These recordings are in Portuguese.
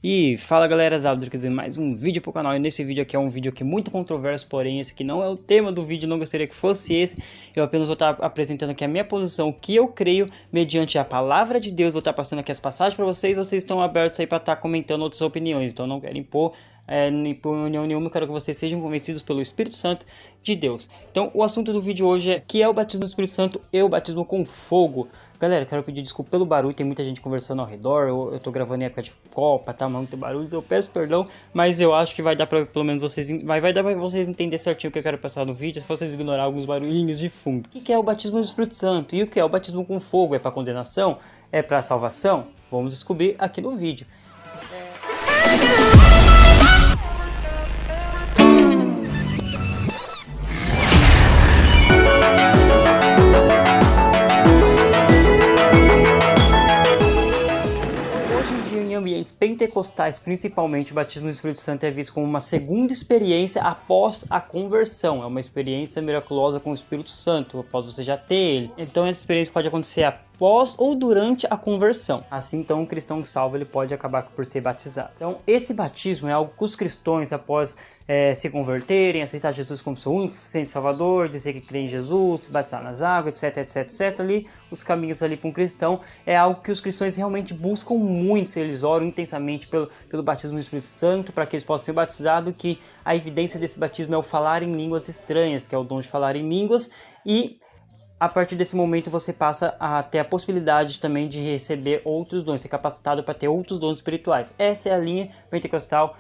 E fala galera, Zabdra, quer dizer, mais um vídeo pro canal. E nesse vídeo aqui é um vídeo aqui muito controverso, porém esse aqui não é o tema do vídeo, não gostaria que fosse esse. Eu apenas vou estar apresentando aqui a minha posição, o que eu creio mediante a palavra de Deus. Vou estar passando aqui as passagens para vocês, vocês estão abertos aí para estar comentando outras opiniões, então não quero impor opinião nenhuma, eu quero que vocês sejam convencidos pelo Espírito Santo de Deus. Então o assunto do vídeo hoje é que é o batismo do Espírito Santo e o batismo com fogo. Galera, quero pedir desculpa pelo barulho, tem muita gente conversando ao redor, eu tô gravando em época de Copa, tá, muito barulho, eu peço perdão, mas eu acho que vai dar pra, pelo menos vocês, vai dar pra vocês entenderem certinho o que eu quero passar no vídeo, se vocês ignorar alguns barulhinhos de fundo. O que é o batismo do Espírito Santo? E o que é o batismo com fogo? É pra condenação? É pra salvação? Vamos descobrir aqui no vídeo. Em ambientes pentecostais, principalmente, o batismo do Espírito Santo é visto como uma segunda experiência após a conversão. É uma experiência miraculosa com o Espírito Santo, após você já ter ele. Então essa experiência pode acontecer após ou durante a conversão. Assim, então, um cristão salvo ele pode acabar por ser batizado. Então, esse batismo é algo que os cristãos, após se converterem, aceitar Jesus como seu único suficiente Salvador, dizer que crê em Jesus, se batizar nas águas, etc, ali, os caminhos ali para um cristão, é algo que os cristãos realmente buscam muito, se eles oram intensamente pelo batismo do Espírito Santo, para que eles possam ser batizados, que a evidência desse batismo é o falar em línguas estranhas, que é o dom de falar em línguas, e a partir desse momento você passa a ter a possibilidade também de receber outros dons, ser capacitado para ter outros dons espirituais. Essa é a linha pentecostal,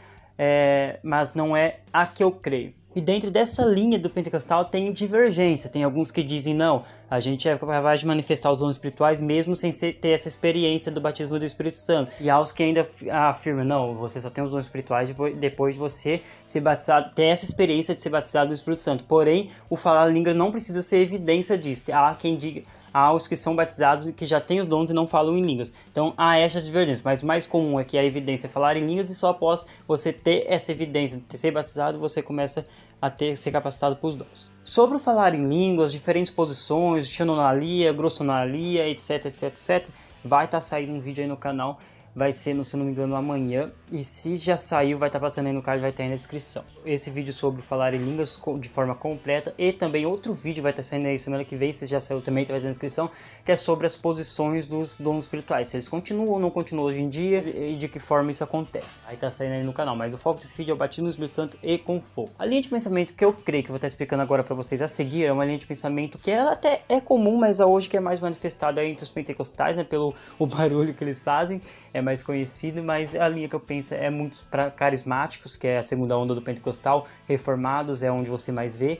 mas não é a que eu creio. E dentro dessa linha do pentecostal tem divergência, tem alguns que dizem não, a gente é capaz de manifestar os dons espirituais mesmo sem ter essa experiência do batismo do Espírito Santo. E há os que ainda afirmam, não, você só tem os dons espirituais depois de você ser batizado, ter essa experiência de ser batizado do Espírito Santo. Porém, o falar línguas não precisa ser evidência disso. Há quem diga, há os que são batizados e que já têm os dons e não falam em línguas. Então há essas divergências, mas o mais comum é que a evidência é falar em línguas e só após você ter essa evidência de ser batizado, você começa a ser capacitado para os dons. Sobre o falar em línguas, diferentes posições, xenonalia, grossonalia, etc, vai estar saindo um vídeo aí no canal. Vai ser, se não me engano, amanhã. E se já saiu, vai estar passando aí no card, vai estar aí na descrição. Esse vídeo sobre falar em línguas de forma completa. E também outro vídeo vai estar saindo aí semana que vem, se já saiu também, vai estar na descrição. Que é sobre as posições dos dons espirituais. Se eles continuam ou não continuam hoje em dia. E de que forma isso acontece. Aí tá saindo aí no canal. Mas o foco desse vídeo é o batismo no Espírito Santo e com fogo. A linha de pensamento que eu creio que eu vou estar explicando agora para vocês a seguir. É uma linha de pensamento que ela até é comum, mas a hoje que é mais manifestada entre os pentecostais, né? Pelo o barulho que eles fazem. É mais conhecido, mas a linha que eu penso é muitos para carismáticos, que é a segunda onda do pentecostal, reformados é onde você mais vê,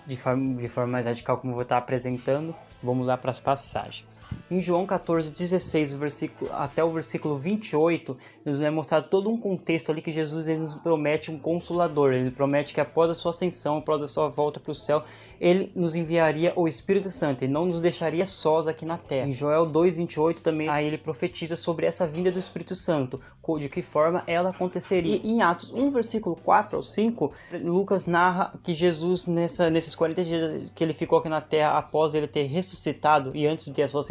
de forma mais radical, como eu vou estar apresentando. Vamos lá para as passagens. Em João 14:16 até o versículo 28, nos é mostrado todo um contexto ali que Jesus ele nos promete um consolador. Ele promete que após a sua ascensão, após a sua volta para o céu, ele nos enviaria o Espírito Santo. Ele não nos deixaria sós aqui na terra. Em Joel 2:28 também aí ele profetiza sobre essa vinda do Espírito Santo, de que forma ela aconteceria. E em Atos 1, versículo 4 ao 5, Lucas narra que Jesus, nesses 40 dias que ele ficou aqui na terra, após ele ter ressuscitado e antes de ter a sua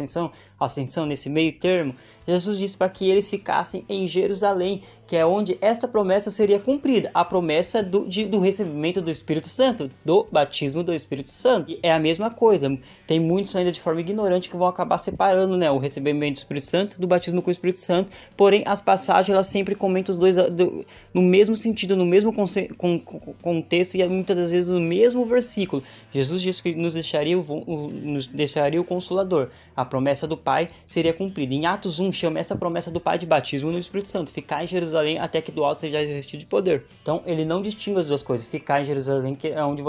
ascensão nesse meio termo, Jesus disse para que eles ficassem em Jerusalém, que é onde esta promessa seria cumprida, a promessa do recebimento do Espírito Santo, do batismo do Espírito Santo. E é a mesma coisa, tem muitos ainda de forma ignorante que vão acabar separando, né, o recebimento do Espírito Santo do batismo com o Espírito Santo, porém as passagens elas sempre comentam os dois no mesmo sentido, no mesmo contexto e muitas das vezes no mesmo versículo. Jesus disse que nos deixaria o Consolador, a promessa do Pai seria cumprida. Em Atos 1 chama essa promessa do Pai de batismo no Espírito Santo, ficar em Jerusalém até que do alto seja revestido de poder. Então ele não distingue as duas coisas, ficar em Jerusalém que é onde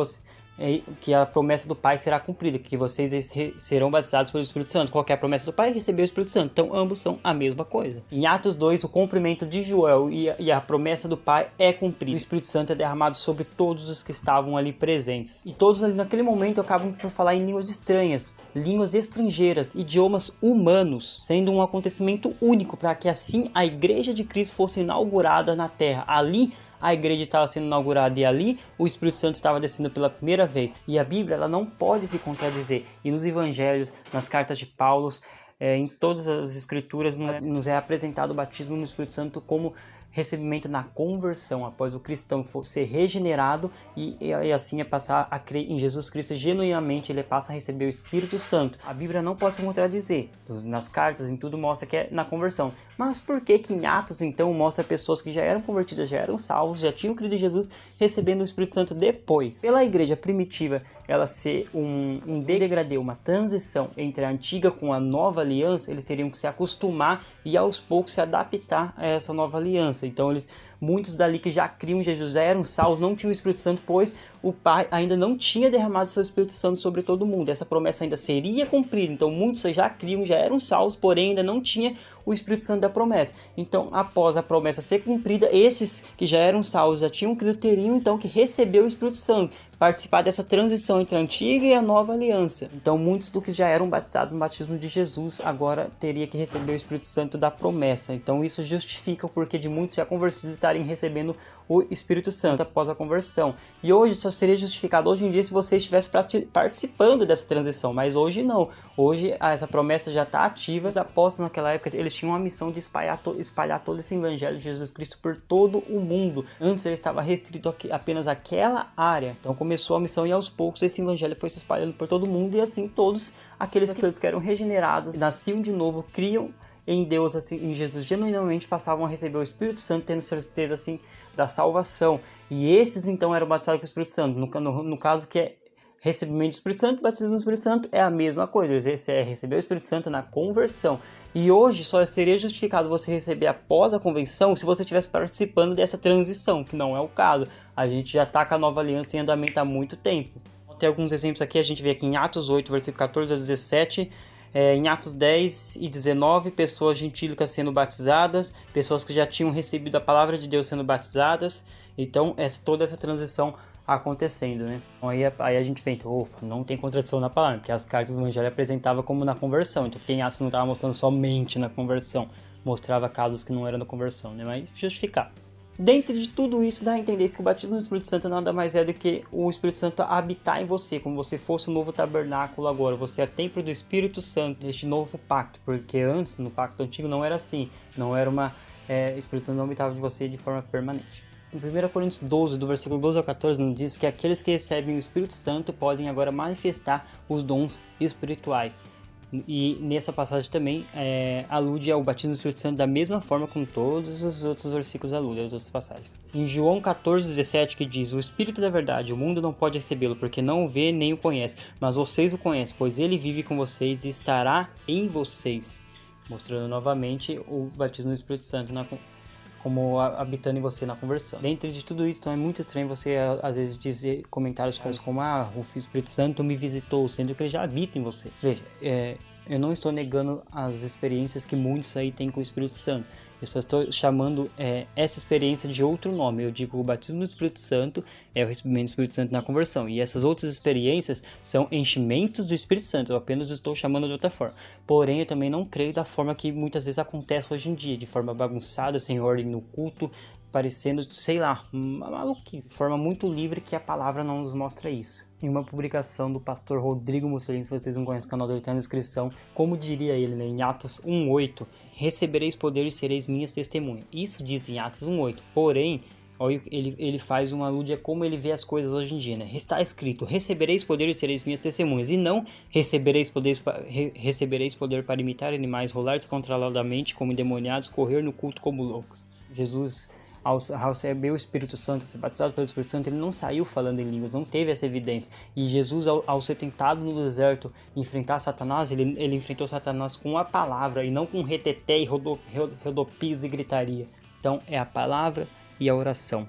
que a promessa do Pai será cumprida, que vocês serão batizados pelo Espírito Santo. Qual que é a promessa do Pai? Receber o Espírito Santo. Então ambos são a mesma coisa. Em Atos 2, o cumprimento de Joel e a promessa do Pai é cumprida. O Espírito Santo é derramado sobre todos os que estavam ali presentes. E todos ali naquele momento acabam por falar em línguas estranhas, línguas estrangeiras, idiomas humanos, sendo um acontecimento único para que assim a Igreja de Cristo fosse inaugurada na Terra. Ali a igreja estava sendo inaugurada e ali o Espírito Santo estava descendo pela primeira vez. E a Bíblia ela não pode se contradizer. E nos evangelhos, nas cartas de Paulo, em todas as escrituras nos é apresentado o batismo no Espírito Santo como recebimento na conversão, após o cristão ser regenerado e assim passar a crer em Jesus Cristo genuinamente, ele passa a receber o Espírito Santo. A Bíblia não pode se contradizer, nas cartas, em tudo mostra que é na conversão. Mas por que em Atos então mostra pessoas que já eram convertidas, já eram salvos, já tinham crido em Jesus, recebendo o Espírito Santo depois? Pela igreja primitiva, ela ser um degradê, uma transição entre a antiga com a nova aliança, eles teriam que se acostumar e aos poucos se adaptar a essa nova aliança. Então muitos dali que já criam em Jesus, já eram salvos, não tinham o Espírito Santo, pois o Pai ainda não tinha derramado seu Espírito Santo sobre todo mundo. Essa promessa ainda seria cumprida, então muitos já criam, já eram salvos, porém ainda não tinha o Espírito Santo da promessa. Então, após a promessa ser cumprida, esses que já eram salvos, já tinham crido, teriam então que receber o Espírito Santo, participar dessa transição entre a antiga e a nova aliança. Então, muitos dos que já eram batizados no batismo de Jesus, agora teria que receber o Espírito Santo da promessa. Então, isso justifica o porquê de muitos já convertidos estarem recebendo o Espírito Santo após a conversão. E hoje só seria justificado hoje em dia se você estivesse participando dessa transição, mas hoje não. Hoje essa promessa já está ativa. Os apóstolos naquela época, eles tinham a missão de espalhar todo esse evangelho de Jesus Cristo por todo o mundo. Antes ele estava restrito apenas àquela área. Então começou a missão e aos poucos esse evangelho foi se espalhando por todo o mundo e assim todos aqueles que eram regenerados, nasciam de novo, criam em Deus, assim, em Jesus, genuinamente passavam a receber o Espírito Santo, tendo certeza assim da salvação. E esses então eram batizados com o Espírito Santo. No caso que é recebimento do Espírito Santo, batismo do Espírito Santo é a mesma coisa. Esse é receber o Espírito Santo na conversão. E hoje só seria justificado você receber após a convenção se você estivesse participando dessa transição, que não é o caso. A gente já está com a nova aliança em andamento há muito tempo. Tem alguns exemplos aqui, a gente vê aqui em Atos 8, versículo 14 a 17, em Atos 10 e 19, pessoas gentílicas sendo batizadas, pessoas que já tinham recebido a palavra de Deus sendo batizadas. Então, toda essa transição acontecendo, né? Então, aí a gente vê, não tem contradição na palavra, porque as cartas do Evangelho apresentavam como na conversão. Então, porque em Atos não estava mostrando somente na conversão, mostrava casos que não eram da conversão, né? Mas justificar. Dentro de tudo isso, dá a entender que o batismo do Espírito Santo nada mais é do que o Espírito Santo habitar em você, como se fosse um novo tabernáculo agora. Você é templo do Espírito Santo, neste novo pacto, porque antes, no pacto antigo, não era assim. Não era o Espírito Santo não habitava de você de forma permanente. Em 1 Coríntios 12, do versículo 12 ao 14, nos diz que aqueles que recebem o Espírito Santo podem agora manifestar os dons espirituais. E nessa passagem também alude ao batismo do Espírito Santo da mesma forma como todos os outros versículos aludem, as outras passagens. Em João 14, 17, que diz: o Espírito da verdade, o mundo não pode recebê-lo, porque não o vê nem o conhece, mas vocês o conhecem, pois ele vive com vocês e estará em vocês. Mostrando novamente o batismo do Espírito Santo como habitando em você na conversão. Dentro de tudo isso, então é muito estranho você às vezes dizer comentários como o Espírito Santo me visitou, sendo que ele já habita em você. Veja, eu não estou negando as experiências que muitos aí têm com o Espírito Santo. Eu só estou chamando essa experiência de outro nome. Eu digo que o batismo do Espírito Santo é o recebimento do Espírito Santo na conversão. E essas outras experiências são enchimentos do Espírito Santo. Eu apenas estou chamando de outra forma. Porém, eu também não creio da forma que muitas vezes acontece hoje em dia. De forma bagunçada, sem ordem no culto, parecendo, sei lá, uma maluquice. De forma muito livre que a palavra não nos mostra isso. Em uma publicação do pastor Rodrigo Mussolini, se vocês não conhecem o canal dele, está na descrição, como diria ele, né, em Atos 1:8, recebereis poder e sereis minhas testemunhas. Isso diz em Atos 1:8, porém, ele faz uma alude a como ele vê as coisas hoje em dia, né? Está escrito, recebereis poder e sereis minhas testemunhas, e não recebereis poder para imitar animais, rolar descontroladamente como endemoniados, correr no culto como loucos. Jesus, ao receber o Espírito Santo, ser batizado pelo Espírito Santo, ele não saiu falando em línguas, não teve essa evidência. E Jesus, ao ser tentado no deserto enfrentar Satanás, ele enfrentou Satanás com a palavra e não com reteté e rodopios e gritaria. Então é a palavra e a oração.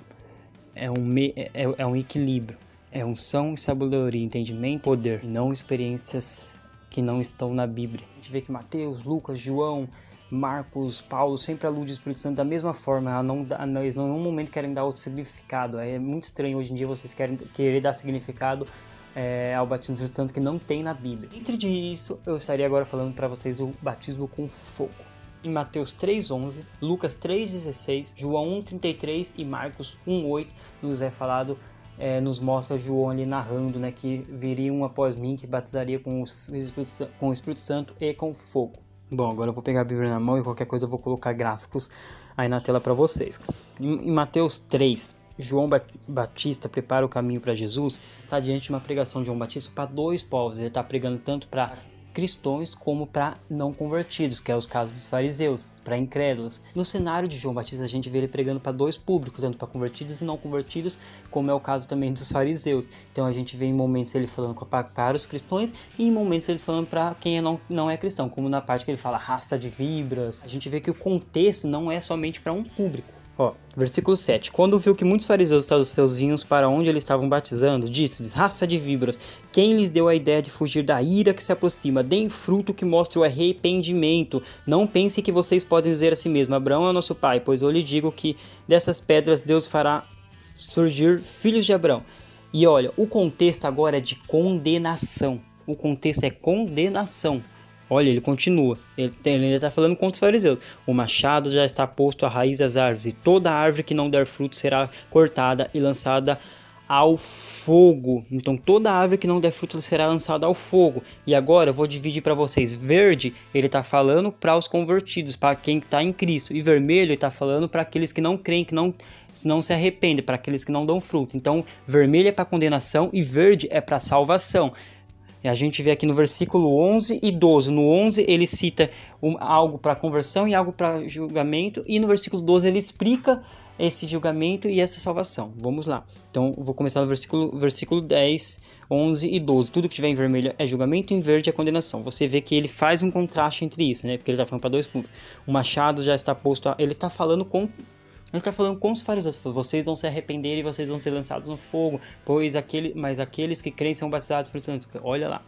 É um equilíbrio. É unção e sabedoria, entendimento, poder, e não experiências que não estão na Bíblia. A gente vê que Mateus, Lucas, João, Marcos, Paulo sempre aludem ao Espírito Santo da mesma forma. Eles não em nenhum momento querem dar outro significado. É muito estranho hoje em dia vocês querer dar significado ao batismo do Espírito Santo que não tem na Bíblia. Dentro disso, eu estaria agora falando para vocês o batismo com fogo. Em Mateus 3:11, Lucas 3:16, João 1:33 e Marcos 1:8 nos é falado, nos mostra João ali narrando, né, que viria um após mim que batizaria com o Espírito Santo e com fogo. Bom, agora eu vou pegar a Bíblia na mão e qualquer coisa eu vou colocar gráficos aí na tela para vocês. Em Mateus 3, João Batista prepara o caminho para Jesus, está diante de uma pregação de João Batista para dois povos. Ele está pregando tanto para cristãos como para não convertidos, que é os casos dos fariseus, para incrédulos. No cenário de João Batista a gente vê ele pregando para dois públicos, tanto para convertidos e não convertidos, como é o caso também dos fariseus. Então a gente vê em momentos ele falando para os cristãos e em momentos ele falando para quem não é cristão, como na parte que ele fala raça de víboras. A gente vê que o contexto não é somente para um público. Ó, versículo 7. Quando viu que muitos fariseus estavam seus vinhos para onde eles estavam batizando, disse-lhes: raça de víboras, quem lhes deu a ideia de fugir da ira que se aproxima? Deem fruto que mostre o arrependimento. Não pense que vocês podem dizer a si mesmo: Abraão é o nosso pai, pois eu lhe digo que dessas pedras Deus fará surgir filhos de Abraão. E olha, o contexto agora é de condenação. O contexto é condenação. Olha, ele continua, ele ainda está falando contra os fariseus. O machado já está posto à raiz das árvores, e toda árvore que não der fruto será cortada e lançada ao fogo. Então toda árvore que não der fruto será lançada ao fogo. E agora eu vou dividir para vocês. Verde, ele está falando para os convertidos, para quem está em Cristo. E vermelho, ele está falando para aqueles que não creem, que não se arrependem, para aqueles que não dão fruto. Então vermelho é para condenação e verde é para salvação. E a gente vê aqui no versículo 11 e 12. No 11 ele cita algo para conversão e algo para julgamento. E no versículo 12 ele explica esse julgamento e essa salvação. Vamos lá. Então vou começar no versículo 10, 11 e 12. Tudo que tiver em vermelho é julgamento e em verde é condenação. Você vê que ele faz um contraste entre isso, né? Porque ele está falando para dois pontos. O machado já está posto Ele está falando com os fariseus. Vocês vão se arrepender e vocês vão ser lançados no fogo, mas aqueles que creem são batizados por Santo. Olha lá.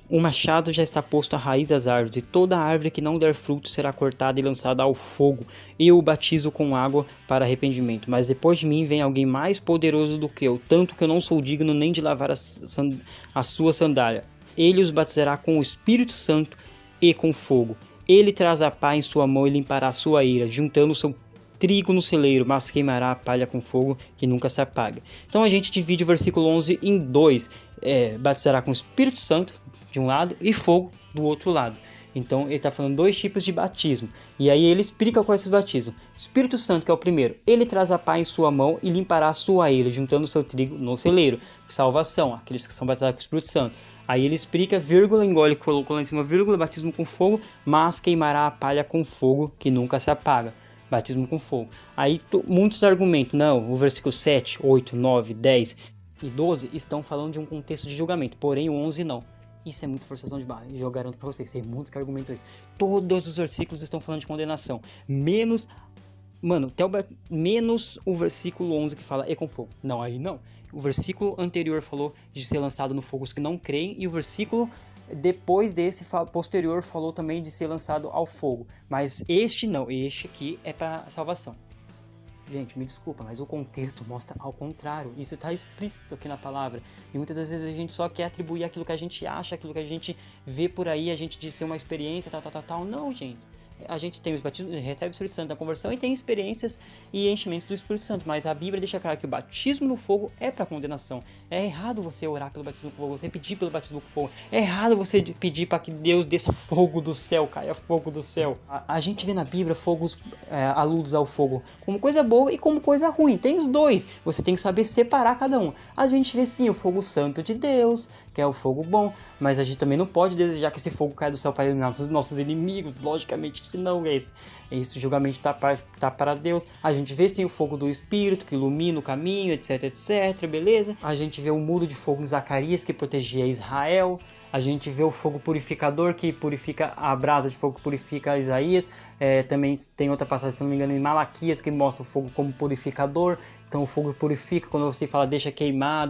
O machado já está posto à raiz das árvores, e toda árvore que não der fruto será cortada e lançada ao fogo. Eu o batizo com água para arrependimento, mas depois de mim vem alguém mais poderoso do que eu, tanto que eu não sou digno nem de lavar a sua sandália. Ele os batizará com o Espírito Santo e com fogo. Ele traz a pá em sua mão e limpará a sua ira, juntando o seu trigo no celeiro, mas queimará a palha com fogo que nunca se apaga. Então a gente divide o versículo 11 em dois. Batizará com o Espírito Santo de um lado e fogo do outro lado. Então ele está falando dois tipos de batismo. E aí ele explica quais esses batismos. Espírito Santo, que é o primeiro, ele traz a pá em sua mão e limpará a sua ira, juntando o seu trigo no celeiro. Salvação, aqueles que são batizados com o Espírito Santo. Aí ele explica, vírgula, engole, colocou lá em cima, vírgula, batismo com fogo, mas queimará a palha com fogo que nunca se apaga. Batismo com fogo. Aí muitos argumentos, não, o versículo 7, 8, 9, 10 e 12 estão falando de um contexto de julgamento, porém o 11 não. Isso é muito forçação de barra, e eu garanto pra vocês, tem muitos que argumentam isso. Todos os versículos estão falando de condenação, menos o versículo 11 que fala e com fogo. Não, aí não. O versículo anterior falou de ser lançado no fogo os que não creem, e o versículo depois desse posterior falou também de ser lançado ao fogo. Mas este não, este aqui é para salvação. Gente, me desculpa, mas o contexto mostra ao contrário. Isso está explícito aqui na palavra. E muitas das vezes a gente só quer atribuir aquilo que a gente acha, aquilo que a gente vê por aí, a gente diz ser uma experiência, tal. Não, gente. A gente tem os batismos, recebe o Espírito Santo na conversão e tem experiências e enchimentos do Espírito Santo, mas a Bíblia deixa claro que o batismo no fogo é para condenação. É errado você orar pelo batismo no fogo, você pedir pelo batismo no fogo. É errado você pedir para que Deus desça fogo do céu, caia fogo do céu. A gente vê na Bíblia fogos aludos ao fogo como coisa boa e como coisa ruim. Tem os dois. Você tem que saber separar cada um. A gente vê sim o fogo santo de Deus, que é o fogo bom, mas a gente também não pode desejar que esse fogo caia do céu para eliminar os nossos inimigos, logicamente que não é isso. Esse julgamento tá para Deus. A gente vê sim o fogo do Espírito, que ilumina o caminho, etc, beleza? A gente vê o muro de fogo em Zacarias, que protegia Israel. A gente vê o fogo purificador, que purifica a brasa de fogo que purifica Isaías. Também tem outra passagem, se não me engano, em Malaquias, que mostra o fogo como purificador. Então o fogo purifica, quando você fala deixa queimar,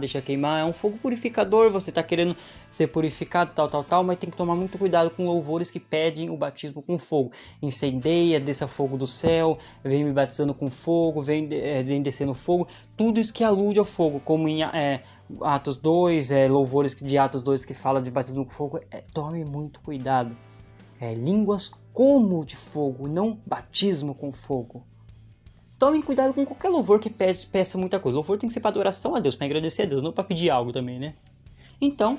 é um fogo purificador, você está querendo ser purificado, tal, mas tem que tomar muito cuidado com louvores que pedem o batismo com fogo. Incendeia, desça fogo do céu, vem me batizando com fogo, vem descendo fogo, tudo isso que alude ao fogo, como em Atos 2, louvores de Atos 2 que fala de batismo com fogo. Tome muito cuidado. Línguas como de fogo, não batismo com fogo. Tomem cuidado com qualquer louvor que peça muita coisa. O louvor tem que ser para adoração a Deus, para agradecer a Deus, não para pedir algo também, né? Então,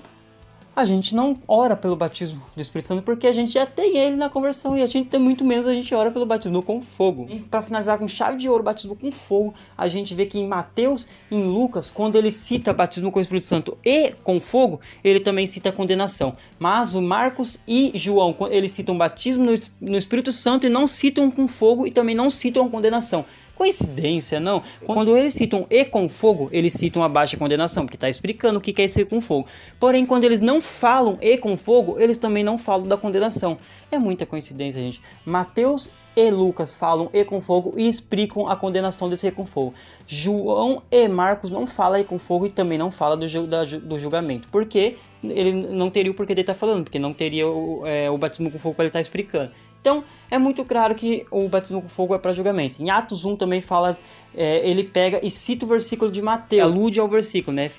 a gente não ora pelo batismo do Espírito Santo porque a gente já tem ele na conversão e a gente tem muito menos, a gente ora pelo batismo com fogo. E para finalizar com chave de ouro, batismo com fogo, a gente vê que em Mateus e em Lucas, quando ele cita batismo com o Espírito Santo e com fogo, ele também cita condenação. Mas o Marcos e João, eles citam batismo no Espírito Santo e não citam com fogo e também não citam a condenação. Coincidência, não? Quando eles citam e com fogo, eles citam a baixa condenação, porque está explicando o que é esse e com fogo. Porém, quando eles não falam e com fogo, eles também não falam da condenação. É muita coincidência, gente. Mateus e Lucas falam e com fogo e explicam a condenação desse e com fogo. João e Marcos não falam e com fogo e também não falam do julgamento. Porque ele não teria o porquê de estar falando, porque não teria o batismo com fogo para ele estar explicando. Então, é muito claro que o batismo com fogo é para julgamento. Em Atos 1 também fala, ele pega e cita o versículo de Mateus, alude ao versículo, né?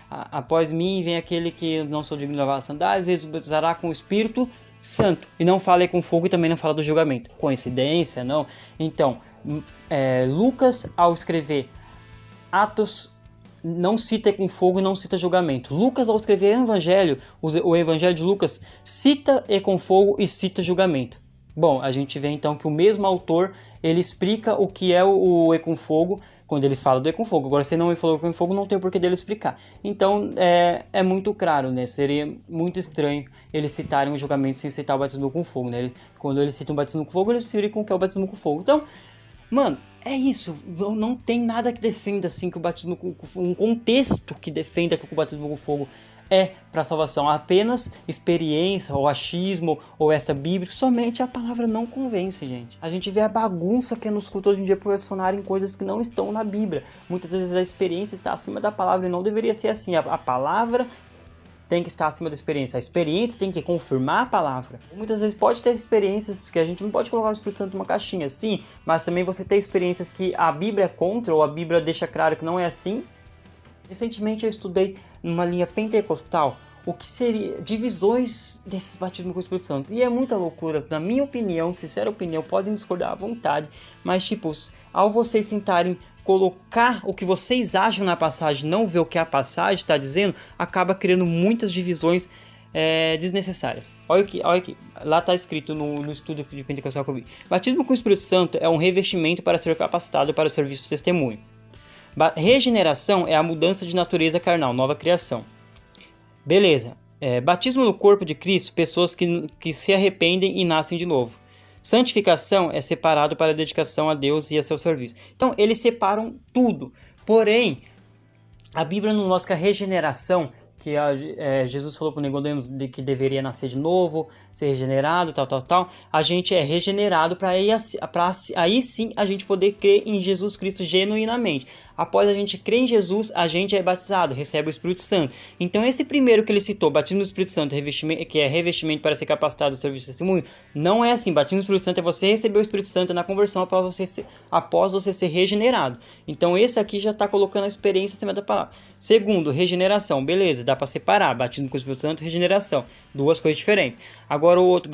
Após mim vem aquele que não sou digno de lavar as sandálias, ele batizará com o Espírito Santo. E não fala com fogo e também não fala do julgamento. Coincidência, não? Então, Lucas, ao escrever Atos, não cita com fogo e não cita julgamento. Lucas, ao escrever o Evangelho de Lucas, cita e com fogo e cita julgamento. Bom, a gente vê então que o mesmo autor, ele explica o que é o E com fogo, quando ele fala do E com fogo. Agora, se não me falou E com fogo, não tem o porquê dele explicar. Então, é muito claro, né? Seria muito estranho eles citarem o julgamento sem citar o batismo com fogo, né? Quando eles citam o batismo com fogo, eles explicam o que é o batismo com fogo. Então, mano, é isso. Não tem nada que defenda assim que o batismo com fogo, um contexto que defenda que o batismo com fogo é para salvação. Apenas experiência, ou achismo, ou essa bíblica, somente a palavra não convence, gente. A gente vê a bagunça que é nos cultos hoje em dia por adicionarem coisas que não estão na Bíblia. Muitas vezes a experiência está acima da palavra e não deveria ser assim. A palavra tem que estar acima da experiência. A experiência tem que confirmar a palavra. Muitas vezes pode ter experiências que a gente não pode colocar o Espírito Santo numa caixinha, sim, mas também você tem experiências que a Bíblia é contra, ou a Bíblia deixa claro que não é assim. Recentemente eu estudei numa linha pentecostal o que seria divisões desses batismos com o Espírito Santo. E é muita loucura, na minha opinião, sincera opinião, podem discordar à vontade, mas tipo, ao vocês tentarem colocar o que vocês acham na passagem, não ver o que a passagem está dizendo, acaba criando muitas divisões desnecessárias. Olha aqui, lá está escrito no estudo de pentecostal que eu vi. Batismo com o Espírito Santo é um revestimento para ser capacitado para o serviço de testemunho. Regeneração é a mudança de natureza carnal, nova criação. Beleza. Batismo no corpo de Cristo, pessoas que se arrependem e nascem de novo. Santificação é separado para a dedicação a Deus e a seu serviço. Então, eles separam tudo. Porém, a Bíblia nos mostra que a regeneração, que Jesus falou para o Nicodemos que deveria nascer de novo, ser regenerado, tal. A gente é regenerado para aí sim a gente poder crer em Jesus Cristo genuinamente. Após a gente crer em Jesus, a gente é batizado, recebe o Espírito Santo. Então esse primeiro que ele citou, batismo do Espírito Santo, que é revestimento para ser capacitado do serviço de testemunho, não é assim. Batismo do Espírito Santo é você receber o Espírito Santo na conversão após você ser regenerado. Então esse aqui já está colocando a experiência acima da palavra. Segundo, regeneração, beleza, dá para separar, batismo com o Espírito Santo e regeneração, duas coisas diferentes. Agora o outro,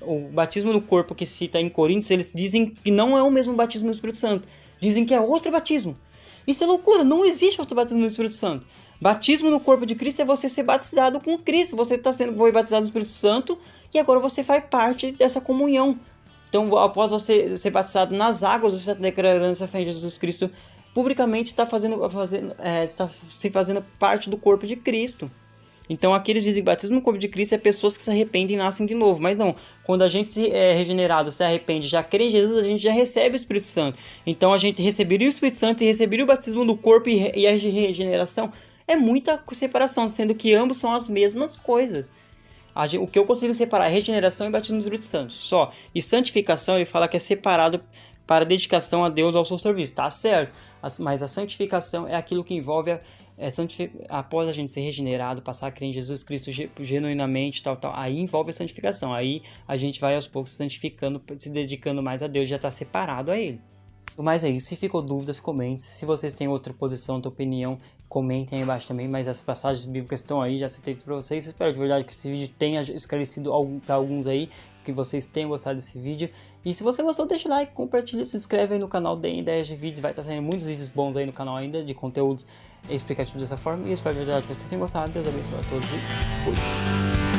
o batismo no corpo que cita em Coríntios, eles dizem que não é o mesmo batismo do Espírito Santo, dizem que é outro batismo. Isso é loucura, não existe outro batismo no Espírito Santo. Batismo no corpo de Cristo é você ser batizado com Cristo. Você foi batizado no Espírito Santo e agora você faz parte dessa comunhão. Então, após você ser batizado nas águas, você está declarando essa fé em Jesus Cristo publicamente, está se fazendo parte do corpo de Cristo. Então aqui eles dizem que batismo no corpo de Cristo é pessoas que se arrependem e nascem de novo. Mas não, quando a gente é regenerado, se arrepende, já crê em Jesus, a gente já recebe o Espírito Santo. Então a gente receberia o Espírito Santo e receberia o batismo do corpo e a regeneração. É muita separação, sendo que ambos são as mesmas coisas. O que eu consigo separar é regeneração e batismo do Espírito Santo, só. E santificação, ele fala que é separado para dedicação a Deus ao seu serviço. Tá certo, mas a santificação é aquilo que envolve após a gente ser regenerado, passar a crer em Jesus Cristo genuinamente, tal, aí envolve a santificação. Aí a gente vai aos poucos se santificando, se dedicando mais a Deus, já está separado a Ele. Mas é isso, se ficou dúvidas, comente. Se vocês têm outra posição, outra opinião, comentem aí embaixo também. Mas as passagens bíblicas estão aí, já citei para vocês. Espero de verdade que esse vídeo tenha esclarecido para alguns aí, que vocês tenham gostado desse vídeo. E se você gostou, deixa o like, compartilha, se inscreve aí no canal, deem ideias de vídeos. Vai estar saindo muitos vídeos bons aí no canal ainda, de conteúdos explicativos dessa forma. E espero de verdade que vocês tenham gostado. Deus abençoe a todos e fui!